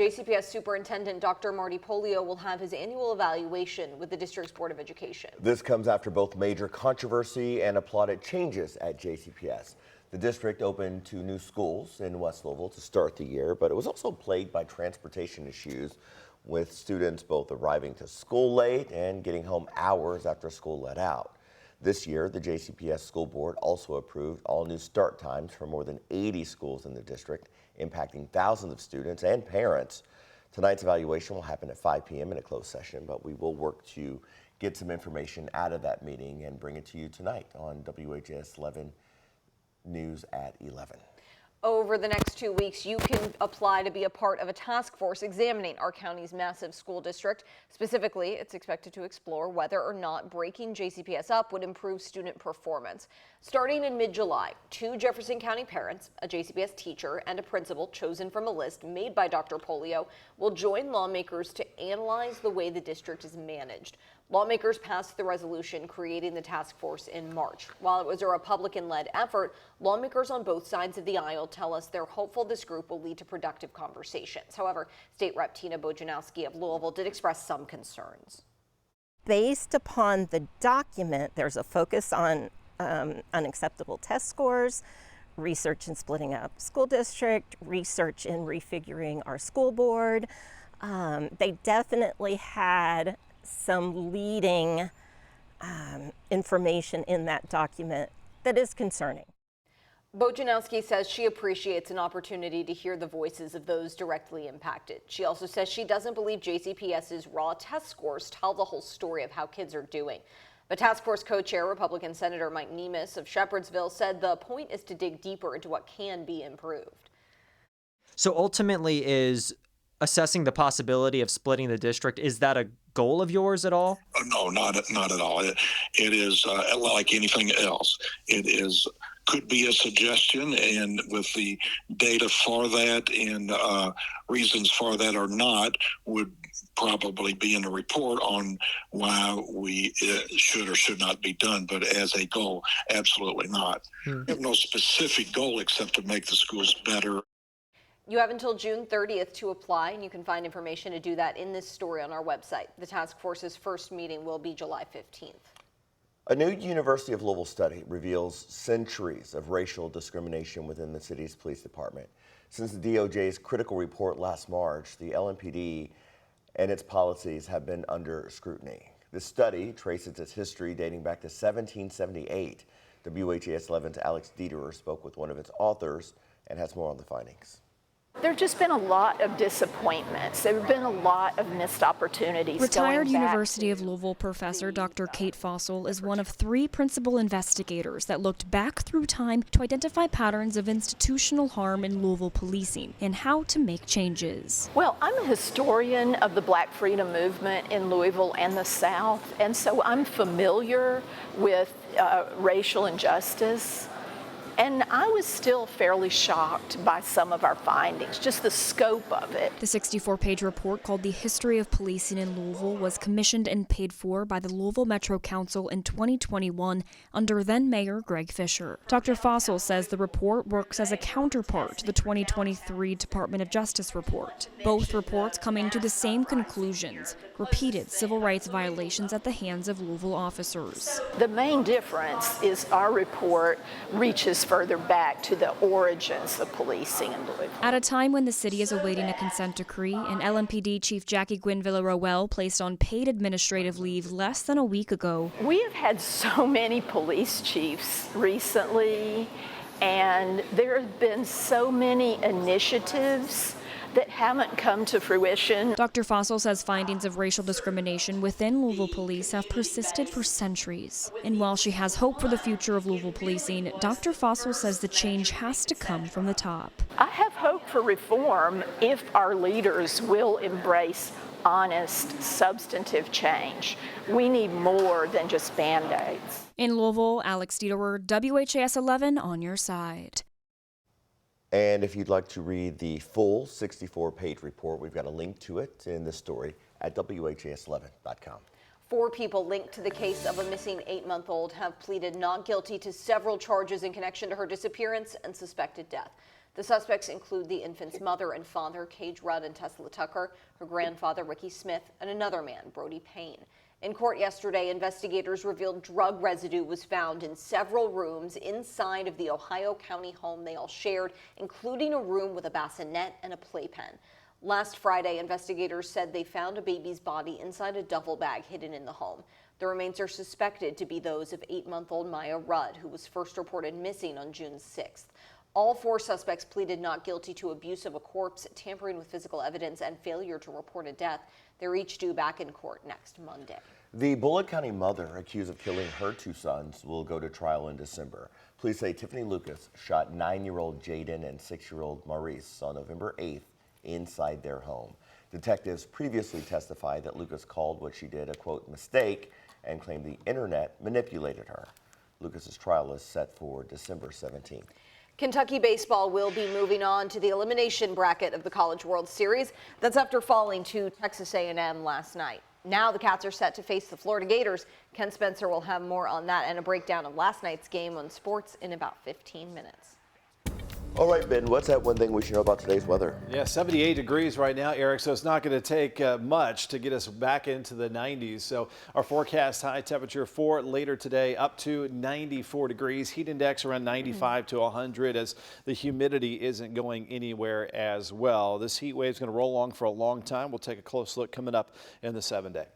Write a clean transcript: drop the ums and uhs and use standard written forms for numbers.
JCPS Superintendent Dr. Marty Polio will have his annual evaluation with the district's Board of Education. This comes after both major controversy and applauded changes at JCPS. The district opened 2 new schools in West Louisville to start the year, but it was also plagued by transportation issues, with students both arriving to school late and getting home hours after school let out. This year, the JCPS School Board also approved all new start times for more than 80 schools in the district, impacting thousands of students and parents. Tonight's evaluation will happen at 5 p.m. in a closed session, but we will work to get some information out of that meeting and bring it to you tonight on WHAS 11 News at 11. Over the next 2 weeks, you can apply to be a part of a task force examining our county's massive school district. Specifically, it's expected to explore whether or not breaking JCPS up would improve student performance. Starting in mid-July, 2 Jefferson County parents, a JCPS teacher, and a principal chosen from a list made by Dr. Polio will join lawmakers to analyze the way the district is managed. Lawmakers passed the resolution creating the task force in March. While it was a Republican-led effort, lawmakers on both sides of the aisle tell us they're hopeful this group will lead to productive conversations. However, State Rep Tina Bojanowski of Louisville did express some concerns. Based upon the document, there's a focus on unacceptable test scores, research in splitting up school district, research in refiguring our school board. They definitely had some leading information in that document that is concerning. Bojanowski says she appreciates an opportunity to hear the voices of those directly impacted. She also says she doesn't believe JCPS's raw test scores tell the whole story of how kids are doing. The task force co-chair, Republican Senator Mike Nemes of Shepherdsville, said the point is to dig deeper into what can be improved. So ultimately, is assessing the possibility of splitting the district, is that a goal of yours at all? No, not at all. It is like anything else. It could be a suggestion, and with the data for that and reasons for that or not would probably be in the report on why we should or should not be done. But as a goal, absolutely not. We have no specific goal except to make the schools better. You have until June 30th to apply, and you can find information to do that in this story on our website. The task force's first meeting will be July 15th. A new University of Louisville study reveals centuries of racial discrimination within the city's police department. Since the DOJ's critical report last March, the LMPD and its policies have been under scrutiny. This study traces its history dating back to 1778. WHAS 11's Alex Dieterer spoke with one of its authors and has more on the findings. There have just been a lot of disappointments. There have been a lot of missed opportunities. Retired University of Louisville professor Dr. Kate Fossel is one of 3 principal investigators that looked back through time to identify patterns of institutional harm in Louisville policing and how to make changes. Well, I'm a historian of the Black Freedom Movement in Louisville and the South, and so I'm familiar with racial injustice. And I was still fairly shocked by some of our findings, just the scope of it. The 64-page report called The History of Policing in Louisville was commissioned and paid for by the Louisville Metro Council in 2021 under then-Mayor Greg Fisher. Dr. Fossel says the report works as a counterpart to the 2023 Department of Justice report. Both reports coming to the same conclusions: repeated civil rights violations at the hands of Louisville officers. The main difference is our report reaches further back to the origins of policing in Louisville. At a time when the city is awaiting a consent decree, and LMPD Chief Jackie Gwynn Villaroel placed on paid administrative leave less than a week ago. We have had so many police chiefs recently, and there have been so many initiatives that haven't come to fruition. Dr. Fossel says findings of racial discrimination within Louisville police have persisted for centuries. And while she has hope for the future of Louisville policing, Dr. Fossel says the change has to come from the top. I have hope for reform if our leaders will embrace honest, substantive change. We need more than just Band-Aids. In Louisville, Alex Dieterer, WHAS 11 on your side. And if you'd like to read the full 64-page report, we've got a link to it in this story at WHAS11.com. 4 people linked to the case of a missing 8-month-old have pleaded not guilty to several charges in connection to her disappearance and suspected death. The suspects include the infant's mother and father, Cage Rudd and Tesla Tucker, her grandfather, Ricky Smith, and another man, Brody Payne. In court yesterday, investigators revealed drug residue was found in several rooms inside of the Ohio County home they all shared, including a room with a bassinet and a playpen. Last Friday, investigators said they found a baby's body inside a duffel bag hidden in the home. The remains are suspected to be those of 8-month-old Maya Rudd, who was first reported missing on June 6th. All 4 suspects pleaded not guilty to abuse of a corpse, tampering with physical evidence, and failure to report a death. They're each due back in court next Monday. The Bullitt County mother accused of killing her 2 sons will go to trial in December. Police say Tiffany Lucas shot 9-year-old Jaden and 6-year-old Maurice on November 8th inside their home. Detectives previously testified that Lucas called what she did a, quote, mistake and claimed the internet manipulated her. Lucas's trial is set for December 17th. Kentucky baseball will be moving on to the elimination bracket of the College World Series. That's after falling to Texas A&M last night. Now the Cats are set to face the Florida Gators. Ken Spencer will have more on that and a breakdown of last night's game on sports in about 15 minutes. All right, Ben, what's that one thing we should know about today's weather? Yeah, 78 degrees right now, Eric, so it's not going to take much to get us back into the 90s. So our forecast high temperature for later today up to 94 degrees. Heat index around 95 to 100 as the humidity isn't going anywhere as well. This heat wave is going to roll along for a long time. We'll take a close look coming up in the 7-day.